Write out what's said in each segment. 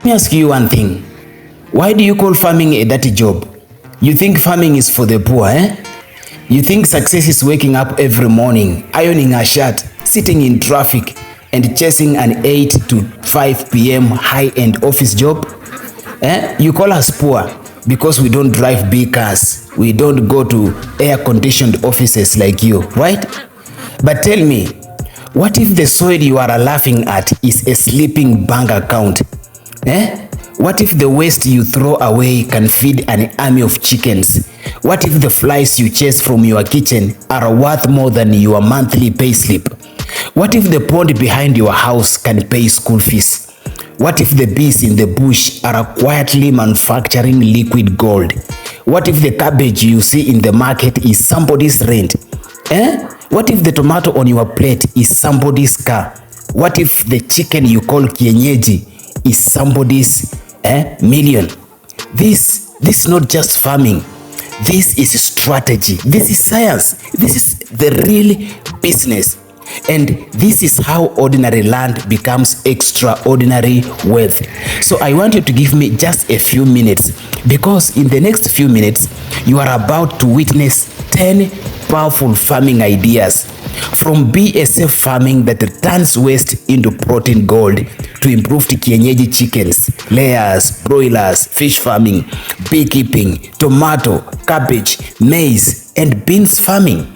Let me ask you one thing. Why do you call farming a dirty job? You think farming is for the poor, eh? You think success is waking up every morning, ironing a shirt, sitting in traffic, and chasing an 8 to 5 p.m. high-end office job? You call us poor because we don't drive big cars. We don't go to air-conditioned offices like you, right? But tell me, what if the soil you are laughing at is a sleeping bank account? What if the waste you throw away can feed an army of chickens? What if the flies you chase from your kitchen are worth more than your monthly pay slip? What if the pond behind your house can pay school fees? What if the bees in the bush are quietly manufacturing liquid gold? What if the cabbage you see in the market is somebody's rent? What if the tomato on your plate is somebody's car? What if the chicken you call Kienyeji is somebody's million? This is not just farming. This is strategy. This is science. This is the real business. And this is how ordinary land becomes extraordinary wealth. So I want you to give me just a few minutes, because in the next few minutes, you are about to witness 10 powerful farming ideas. From BSF farming that turns waste into protein gold, to improved Kienyeji chickens, layers, broilers, fish farming, beekeeping, tomato, cabbage, maize, and beans farming.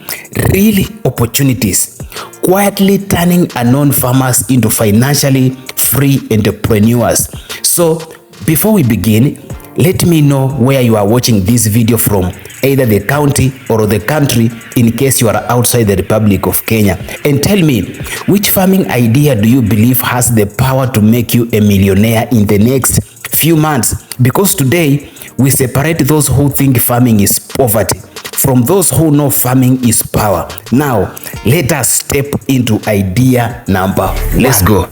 Real opportunities, quietly turning unknown farmers into financially free entrepreneurs. So before we begin, let me know where you are watching this video from, either the county or the country, in case you are outside the Republic of Kenya. And tell me, which farming idea do you believe has the power to make you a millionaire in the next few months? Because today, we separate those who think farming is poverty from those who know farming is power. Now, let us step into idea number one. Let's go.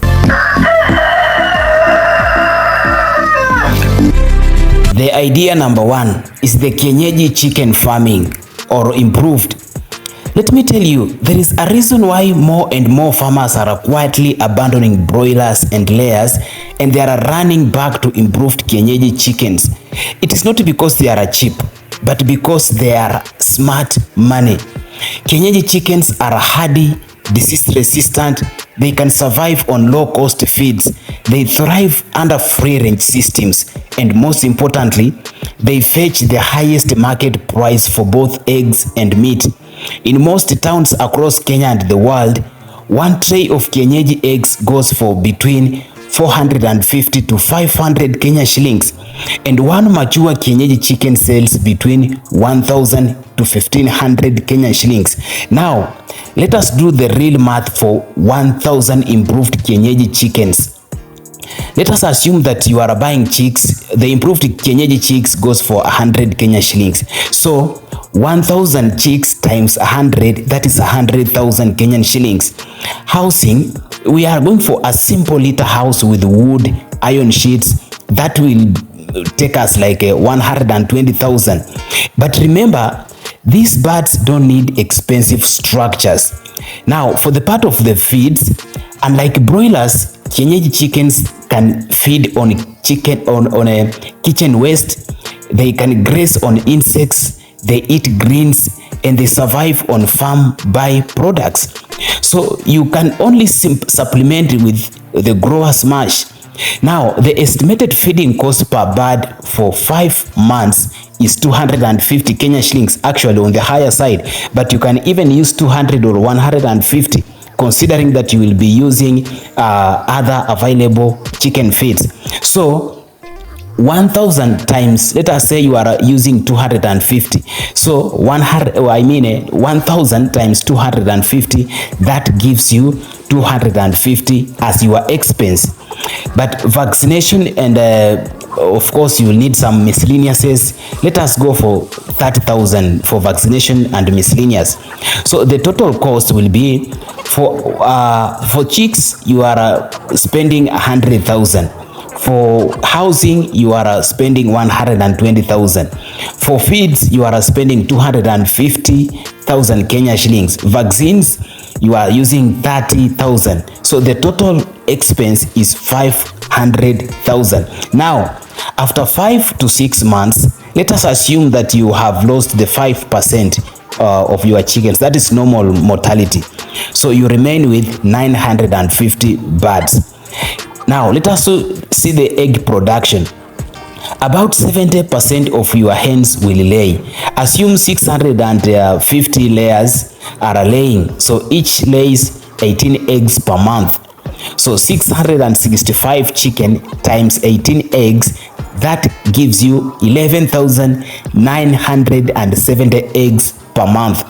The idea number one is the Kienyeji chicken farming, or improved. Let me tell you, there is a reason why more and more farmers are quietly abandoning broilers and layers, and they are running back to improved Kienyeji chickens. It is not because they are cheap, but because they are smart money. Kienyeji chickens are hardy, disease resistant, they can survive on low-cost feeds, they thrive under free-range systems, and most importantly, they fetch the highest market price for both eggs and meat. In most towns across Kenya and the world, one tray of Kienyeji eggs goes for between 450 to 500 Kenya shillings, and one mature Kienyeji chicken sells between 1,000 to 1,500 Kenya shillings. Now, let us do the real math for 1,000 improved Kienyeji chickens. Let us assume that you are buying chicks. The improved Kienyeji chicks goes for 100 Kenya shillings. So 1,000 chicks times 100, that is 100,000 Kenyan shillings. Housing, we are going for a simple little house with wood, iron sheets. That will take us like 120,000. But remember, these birds don't need expensive structures. Now, for the part of the feeds, unlike broilers, Kienyeji chickens can feed on a kitchen waste. They can graze on insects, they eat greens, and they survive on farm byproducts. So you can only supplement with the grower's mash. Now, the estimated feeding cost per bird for 5 months is 250 Kenya shillings, actually on the higher side, but you can even use 200 or 150, considering that you will be using other available chicken feeds. So 1,000 times, let us say you are using 250. So 1,000 times 250, that gives you 250 as your expense. But vaccination and of course you will need some miscellaneous. Let us go for 30,000 for vaccination and miscellaneous. So the total cost will be for chicks you are spending 100,000. For housing, you are spending 120,000. For feeds, you are spending 250,000 Kenya shillings. Vaccines, you are using 30,000. So the total expense is 500,000. 600,000. Now, after 5 to 6 months, let us assume that you have lost the 5% of your chickens. That is normal mortality. So you remain with 950 birds. Now, let us see the egg production. About 70% of your hens will lay. Assume 650 layers are laying. So each lays 18 eggs per month. So 665 chicken times 18 eggs, that gives you 11,970 eggs per month.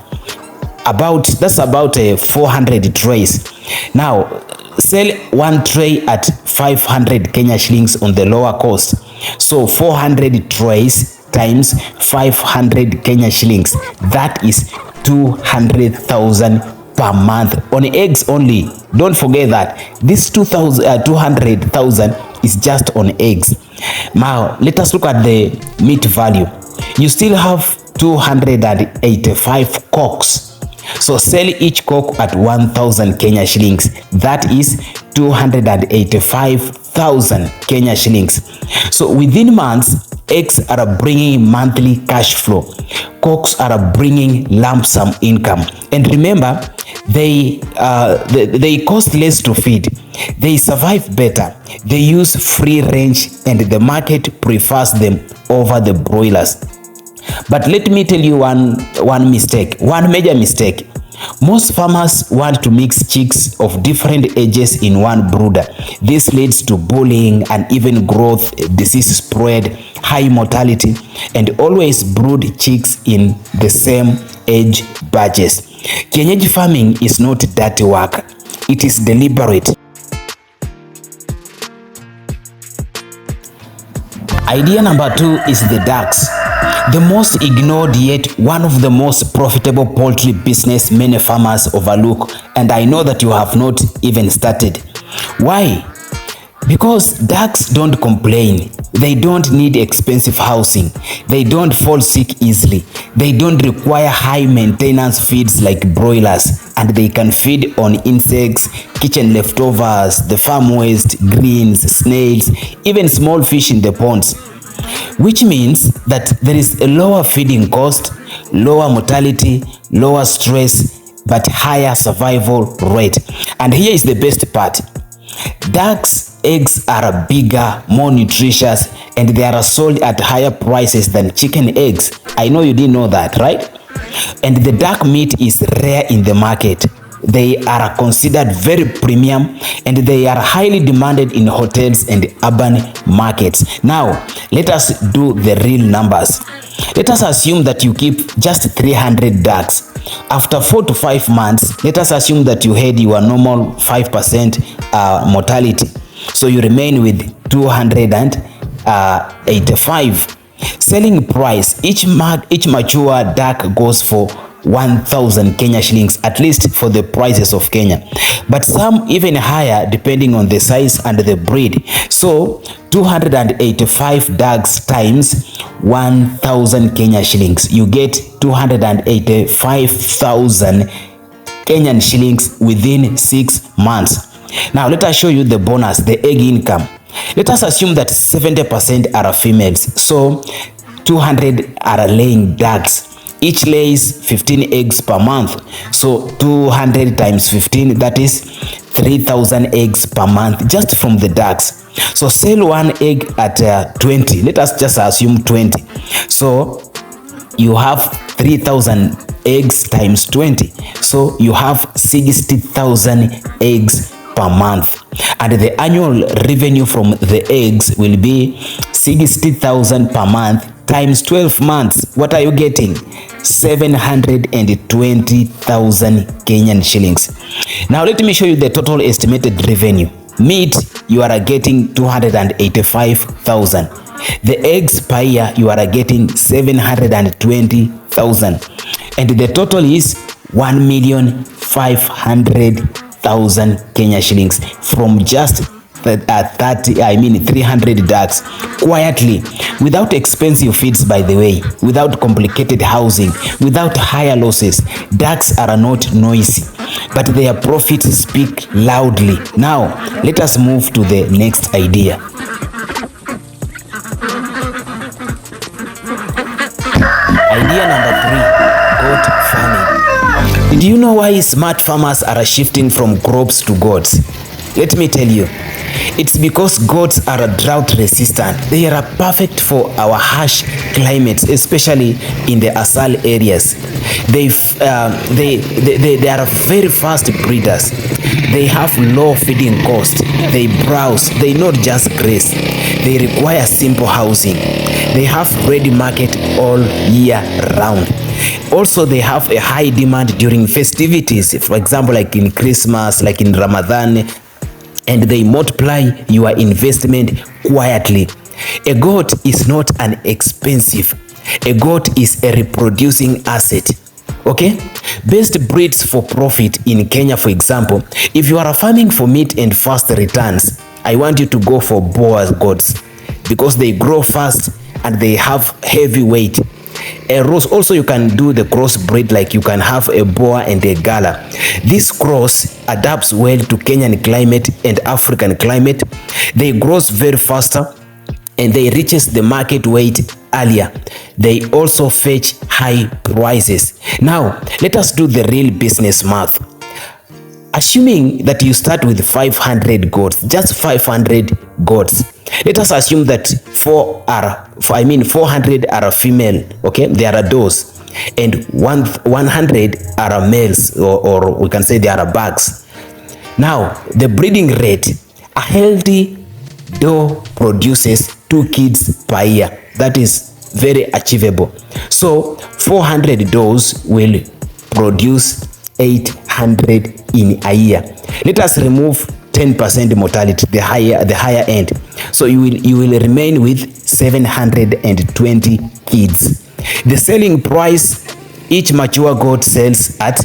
That's about 400 trays. Now, sell one tray at 500 Kenya shillings on the lower cost. So 400 trays times 500 Kenya shillings, that is 200,000 per month on eggs only. Don't forget that this 200,000 is just on eggs. Now let us look at the meat value. You still have 285 cocks. So sell each cock at 1,000 Kenya shillings. That is 285,000 Kenya shillings. So within months, eggs are bringing monthly cash flow. Cocks are bringing lump sum income. And remember, they cost less to feed. They survive better. They use free range, and the market prefers them over the broilers. But let me tell you one major mistake. Most farmers want to mix chicks of different ages in one brooder. This leads to bullying, uneven growth, disease spread, high mortality, and always brood chicks in the same age batches. Kienyeji farming is not dirty work. It is deliberate. Idea number 2 is the ducks. The most ignored yet one of the most profitable poultry business many farmers overlook, and I know that you have not even started. Why? Because ducks don't complain. They don't need expensive housing. They don't fall sick easily. They don't require high maintenance feeds like broilers, and they can feed on insects, kitchen leftovers, the farm waste, greens, snails, even small fish in the ponds. Which means that there is a lower feeding cost, lower mortality, lower stress, but higher survival rate. And here is the best part. Ducks' eggs are bigger, more nutritious, and they are sold at higher prices than chicken eggs. I know you didn't know that, right? And the duck meat is rare in the market. They are considered very premium, and they are highly demanded in hotels and urban markets. Now, let us do the real numbers. Let us assume that you keep just 300 ducks. After 4 to 5 months, let us assume that you had your normal 5% mortality. So you remain with 285. Selling price, each mature duck goes for 1,000 Kenya shillings, at least for the prices of Kenya, but some even higher depending on the size and the breed. So 285 ducks times 1,000 Kenya shillings, you get 285,000 Kenyan shillings within 6 months. Now let us show you the bonus, the egg income. Let us assume that 70% are females, so 200 are laying ducks. Each lays 15 eggs per month. So 200 times 15, that is 3,000 eggs per month just from the ducks. So sell one egg at 20. Let us just assume 20. So you have 3,000 eggs times 20. So you have 60,000 eggs per month. And the annual revenue from the eggs will be 60,000 per month times 12 months. What are you getting? 720,000 Kenyan shillings. Now let me show you the total estimated revenue. Meat, you are getting 285,000. The eggs per year, you are getting 720,000. And the total is 1,500,000 Kenya shillings from just 300 ducks quietly, without expensive feeds, by the way, without complicated housing, without higher losses. Ducks are not noisy, but their profits speak loudly. Now, let us move to the next idea. Idea number 3, goat farming. Do you know why smart farmers are shifting from crops to goats? Let me tell you. It's because goats are drought resistant. They are perfect for our harsh climates, especially in the asal areas. They are very fast breeders. They have low feeding cost. They browse. They not just graze. They require simple housing. They have ready market all year round. Also, they have a high demand during festivities, for example, like in Christmas, like in Ramadan, and they multiply your investment quietly. A goat is not an expensive. A goat is a reproducing asset. Okay? Best breeds for profit in Kenya, for example, if you are farming for meat and fast returns, I want you to go for Boer goats because they grow fast and they have heavy weight. Also, you can do the crossbreed, like you can have a Boer and a Gala. This cross adapts well to Kenyan climate and African climate. They grow very faster and they reaches the market weight earlier. They also fetch high prices. Now, let us do the real business math. Assuming that you start with 500 goats, just 500 goats. Let us assume that 400 are female, okay? They are does, and 100 are males, or we can say they are bucks. Now, the breeding rate, a healthy doe produces 2 kids per year. That is very achievable. So 400 does will produce 800 in a year. Let us remove 10% mortality, the higher end. So you will remain with 720 kids. The selling price, each mature goat sells at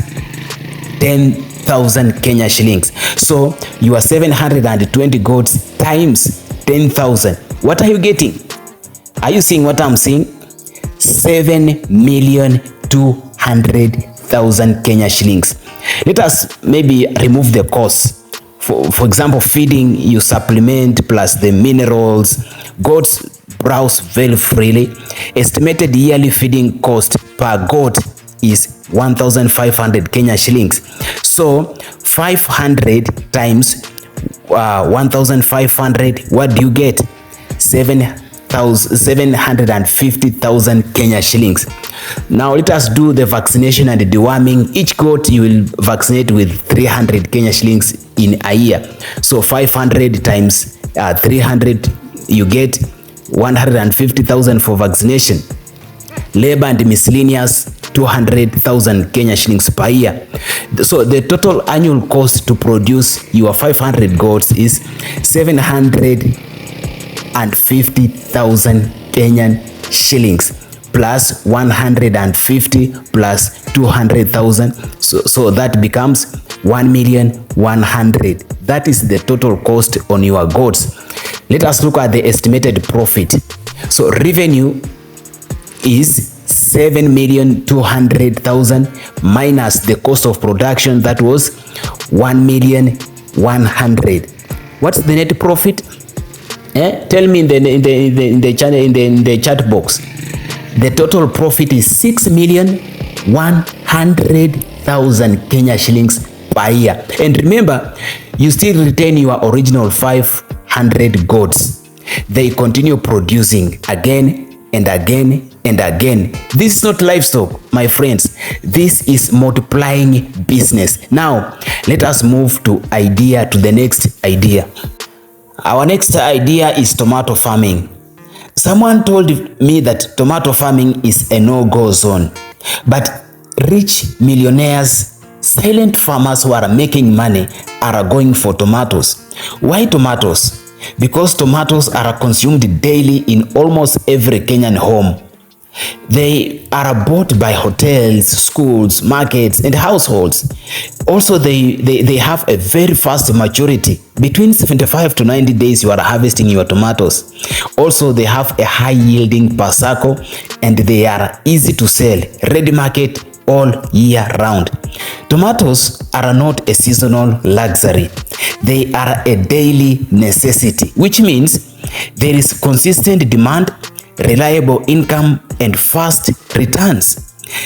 10,000 Kenya shillings. So your 720 goats times 10,000. What are you getting? Are you seeing what I'm seeing? 7,200,000 Kenya shillings. Let us maybe remove the cost. For example, feeding, you supplement plus the minerals. Goats browse very freely. Estimated yearly feeding cost per goat is 1,500 Kenya shillings. So 500 times 1,500, what do you get? 750,000 Kenya shillings. Now let us do the vaccination and the deworming. Each goat you will vaccinate with 300 Kenya shillings in a year. So 500 times 300, you get 150,000 for vaccination. Labor and miscellaneous, 200,000 Kenya shillings per year. So the total annual cost to produce your 500 goats is 750,000 Kenyan shillings plus 150 plus 200,000. So that becomes 1,100,000. That is the total cost on your goats. Let us look at the estimated profit. So revenue is 7,200,000 minus the cost of production, that was 1,100,000. What's the net profit? Tell me in the chat box. The total profit is 6,100,000 Kenya shillings per year. And remember, you still retain your original 500 goats. They continue producing again and again and again. This is not livestock, my friends. This is multiplying business. Now, let us move to the next idea. Our next idea is tomato farming. Someone told me that tomato farming is a no-go zone, but rich millionaires, silent farmers who are making money are going for tomatoes. Why tomatoes? Because tomatoes are consumed daily in almost every Kenyan home. They are bought by hotels, schools, markets, and households. Also, they have a very fast maturity. Between 75 to 90 days, you are harvesting your tomatoes. Also, they have a high yielding per circle, and they are easy to sell, ready market all year round. Tomatoes are not a seasonal luxury. They are a daily necessity, which means there is consistent demand, reliable income, and fast returns.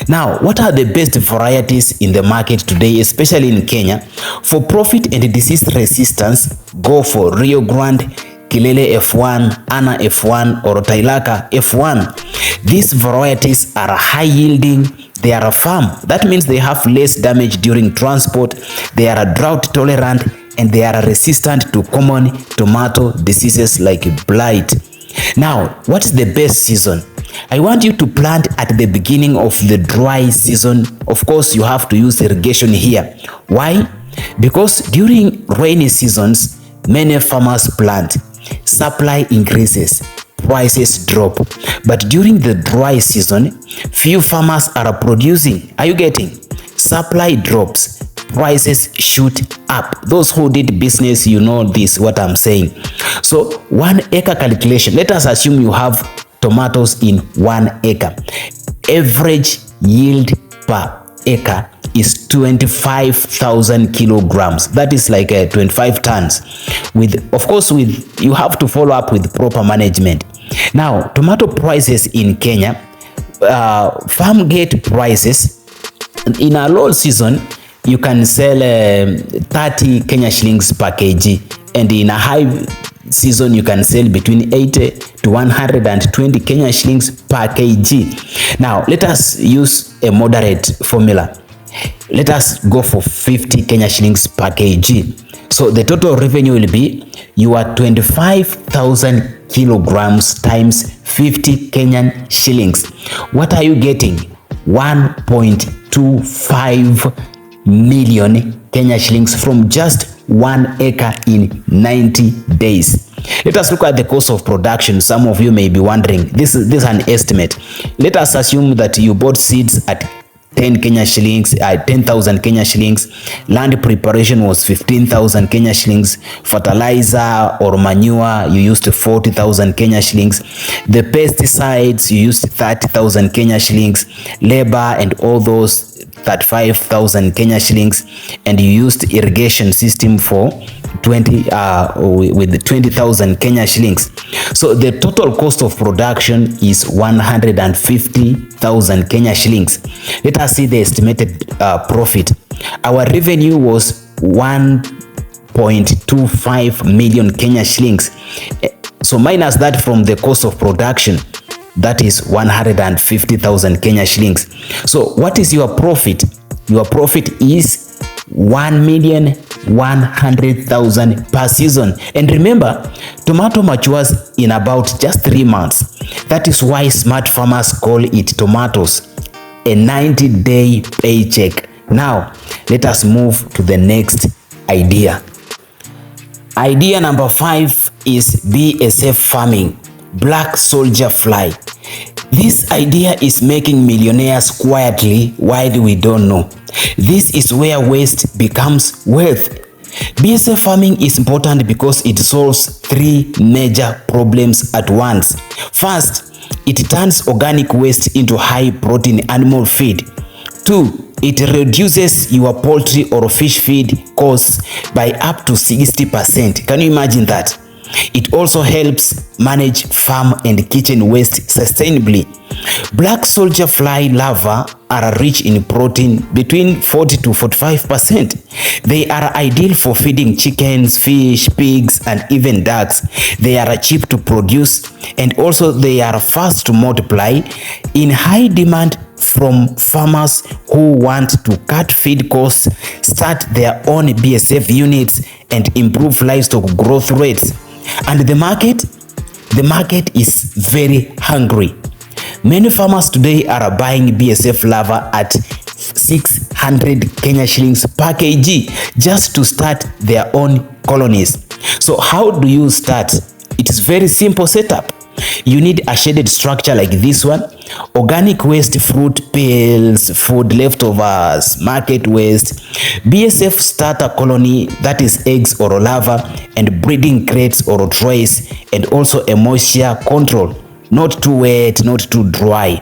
Now, what are the best varieties in the market today, especially in Kenya? For profit and disease resistance, go for Rio Grande, Kilele F1, Ana F1, or Tailaka F1. These varieties are high yielding, they are firm. That means they have less damage during transport, they are drought tolerant, and they are resistant to common tomato diseases like blight. Now, what's the best season? I want you to plant at the beginning of the dry season. Of course, you have to use irrigation here. Why? Because during rainy seasons, many farmers plant. Supply increases, prices drop. But during the dry season, few farmers are producing. Are you getting? Supply drops, prices shoot up. Those who did business, you know this, what I'm saying. So 1 acre calculation, let us assume you have tomatoes in 1 acre. Average yield per acre is 25,000 kilograms. That is like 25 tons. Of course, you have to follow up with proper management. Now, tomato prices in Kenya, farm gate prices in a low season, you can sell 30 Kenya shillings per kg, and in a high season you can sell between 80 to 120 Kenya shillings per kg. Now let us use a moderate formula. Let us go for 50 Kenya shillings per kg. So the total revenue will be your 25,000 kilograms times 50 Kenyan shillings. What are you getting? 1.25 million Kenya shillings from just 1 acre in 90 days. Let us look at the cost of production. Some of you may be wondering, this is an estimate. Let us assume that you bought seeds at 10 Kenya shillings, 10,000 Kenya shillings. Land preparation was 15,000 Kenya shillings. Fertilizer or manure, you used 40,000 Kenya shillings. The pesticides, you used 30,000 Kenya shillings. Labor and all those, 35,000 Kenya shillings, and you used irrigation system for with 20,000 Kenya shillings. So the total cost of production is 150,000 Kenya shillings. Let us see the estimated profit. Our revenue was 1.25 million Kenya shillings. So minus that from the cost of production, that is 150,000 Kenya shillings. So what is your profit? Your profit is 1,100,000 per season. And remember, tomato matures in about just 3 months. That is why smart farmers call it tomatoes, a 90-day paycheck. Now, let us move to the next idea. Idea number 5 is BSF farming. Black soldier fly. This idea is making millionaires quietly while we don't know. This is where waste becomes wealth. BSF farming is important because it solves 3 major problems at once. First, it turns organic waste into high protein animal feed. 2, it reduces your poultry or fish feed costs by up to 60%. Can you imagine that? It also helps manage farm and kitchen waste sustainably. Black soldier fly larvae are rich in protein between 40 to 45%. They are ideal for feeding chickens, fish, pigs, and even ducks. They are cheap to produce, and also they are fast to multiply, in high demand from farmers who want to cut feed costs, start their own BSF units, and improve livestock growth rates. And the market is very hungry. Many farmers today are buying BSF larvae at 600 Kenya shillings per kg just to start their own colonies. So how do you start? It is very simple setup. You need a shaded structure like this one. Organic waste, fruit peels, food leftovers, market waste, BSF starter colony, that is eggs or larvae, and breeding crates or trays, and also a moisture control. Not too wet, not too dry.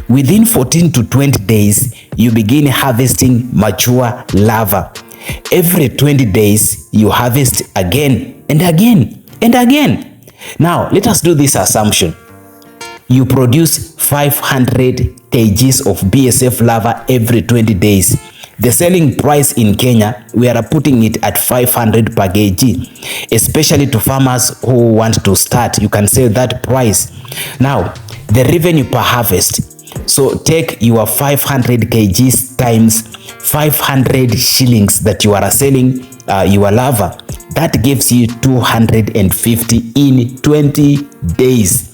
Within 14 to 20 days, you begin harvesting mature larvae. Every 20 days, you harvest again and again and again. Now, let us do this assumption. You produce 500 kgs of BSF larvae every 20 days. The selling price in Kenya, we are putting it at 500 per kg, especially to farmers who want to start. You can sell that price. Now, the revenue per harvest. So take your 500 kgs times 500 shillings that you are selling your larvae. That gives you 250 in 20 days.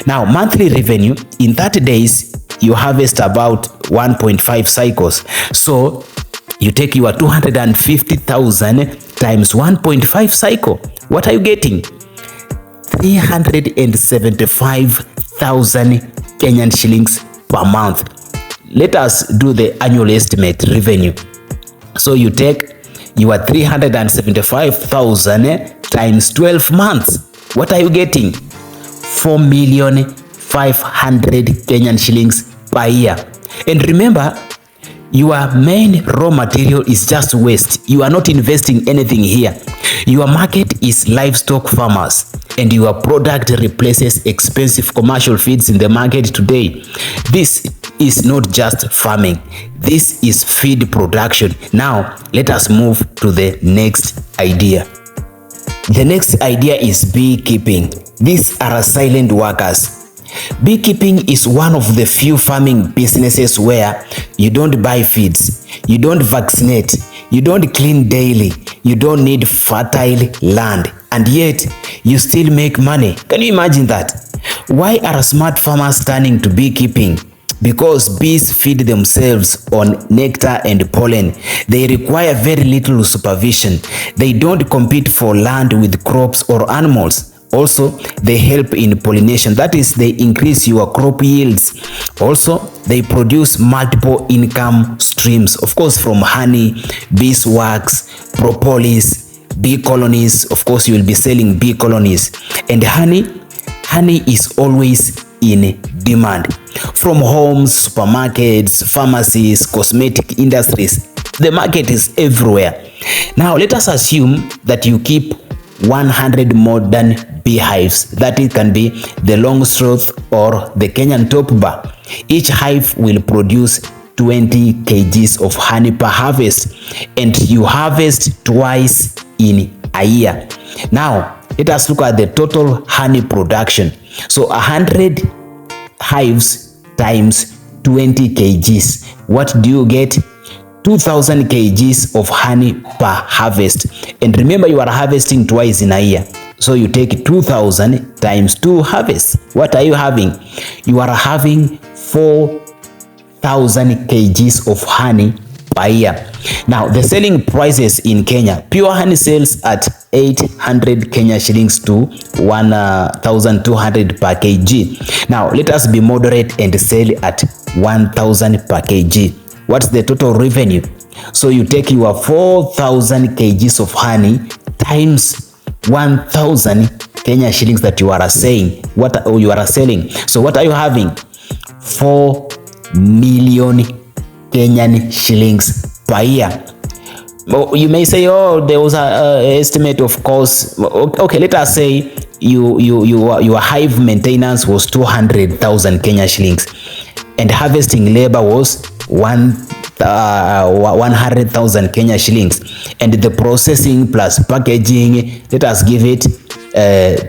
Now, monthly revenue, in 30 days, you harvest about 1.5 cycles. So you take your 250,000 times 1.5 cycle. What are you getting? 375,000 Kenyan shillings per month. Let us do the annual estimate revenue. So you take your 375,000 times 12 months. What are you getting? 4,500,000 Kenyan shillings per year. And remember, your main raw material is just waste. You are not investing anything here. Your market is livestock farmers, and your product replaces expensive commercial feeds in the market today. This is not just farming. This is feed production. Now, let us move to the next idea. The next idea is beekeeping. These are silent workers. Beekeeping is one of the few farming businesses where you don't buy feeds, you don't vaccinate, you don't clean daily, you don't need fertile land, and yet you still make money. Can you imagine that? Why are smart farmers turning to beekeeping? Because bees feed themselves on nectar and pollen. They require very little supervision. They don't compete for land with crops or animals. Also, they help in pollination. That is, they increase your crop yields. Also, they produce multiple income streams. Of course, from honey, beeswax, propolis, bee colonies. Of course, you will be selling bee colonies. And honey is always in demand. From homes, supermarkets, pharmacies, cosmetic industries, the market is everywhere. Now, let us assume that you keep 100 modern beehives. That it can be the Longstrauth or the Kenyan top bar. Each hive will produce 20 kgs of honey per harvest, and you harvest twice in a year. Now, let us look at the total honey production. So 100 hives times 20 kgs. What do you get? 2,000 kgs of honey per harvest. And remember, you are harvesting twice in a year. So you take 2,000 times 2 harvests. What are you having? You are having 4,000 kgs of honey per year. Now, the selling prices in Kenya, pure honey sells at 800 Kenya shillings to 1,200 per kg. Now, let us be moderate and sell at 1,000 per kg. What's the total revenue? So you take your 4,000 kgs of honey times 1,000 Kenya shillings that you are saying, you are selling. So what are you having? 4 million Kenyan shillings per year. You may say, oh, there was an estimate of cost. Okay, let us say your hive maintenance was 200,000 Kenya shillings, and harvesting labor was 100,000 Kenya shillings, and the processing plus packaging, let us give it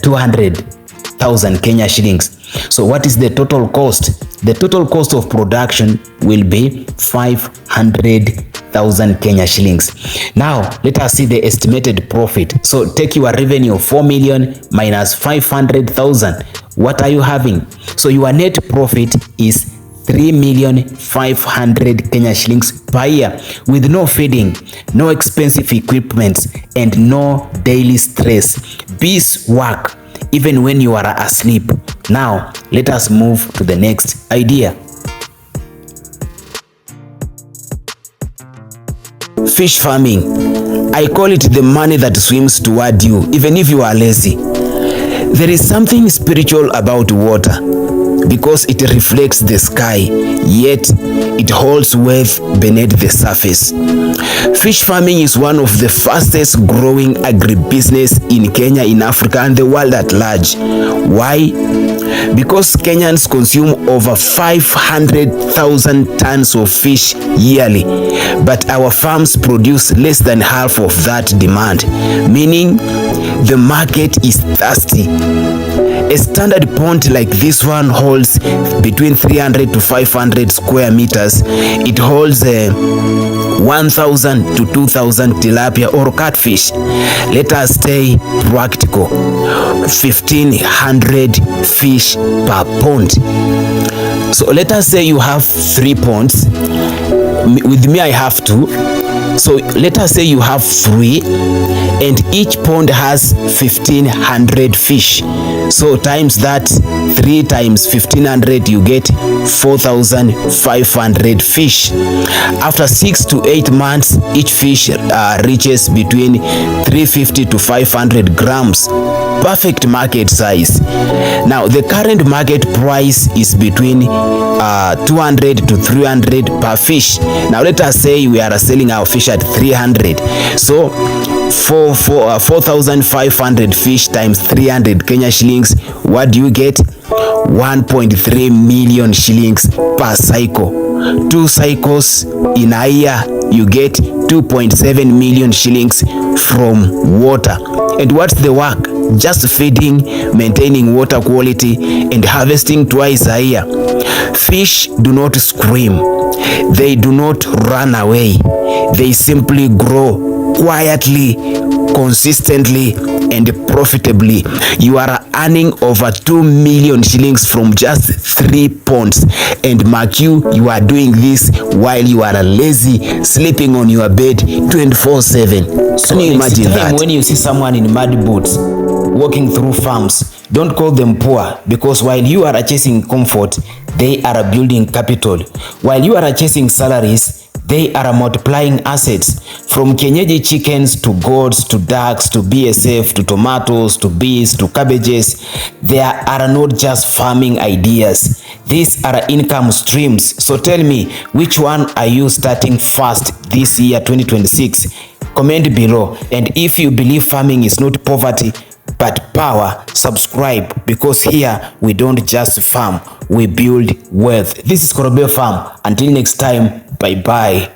200,000 Kenya shillings. So what is the total cost? The total cost of production will be 500,000 Kenya shillings. Now, let us see the estimated profit. So take your revenue of 4 million minus 500,000. What are you having? So your net profit is 3,500,000 Kenya shillings per year, with no feeding, no expensive equipment, and no daily stress. Bees work even when you are asleep. Now, let us move to the next idea. Fish farming. I call it the money that swims toward you, even if you are lazy. There is something spiritual about water because it reflects the sky, yet it holds wealth beneath the surface. Fish farming is one of the fastest growing agribusiness in Kenya, in Africa, and the world at large. Why? Because Kenyans consume over 500,000 tons of fish yearly, but our farms produce less than half of that demand, meaning the market is thirsty. A standard pond like this one holds between 300 to 500 square meters. It holds 1,000 to 2,000 tilapia or catfish. Let us stay practical. 1,500 fish per pond. So let us say you have 3 ponds. With me I have 2. So let us say you have 3 and each pond has 1,500 fish. So times that, 3 times 1,500, you get 4,500 fish. After 6 to 8 months, each fish reaches between 350 to 500 grams. Perfect market size. Now the current market price is between 200 to 300 per fish. Now let us say we are selling our fish at 300. So 4,500 fish times 300 Kenya shillings, what do you get? 1.3 million shillings per cycle. 2 cycles in a year, you get 2.7 million shillings from water. And what's the work? Just feeding, maintaining water quality, and harvesting twice a year. Fish do not scream. They do not run away. They simply grow quietly, consistently, and profitably. You are earning over 2 million shillings from just 3 ponds. And mark you are doing this while you are lazy, sleeping on your bed 24/7. So can you imagine that? When you see someone in mud boots walking through farms, don't call them poor, because while you are chasing comfort, they are building capital. While you are chasing salaries, they are multiplying assets. From Kienyeji chickens to goats to ducks to BSF to tomatoes to bees to cabbages, there are not just farming ideas. These are income streams. So tell me, which one are you starting first this year 2026? Comment below. And if you believe farming is not poverty but power, subscribe, because here we don't just farm, we build wealth. This is Corobe Farm. Until next time, bye bye.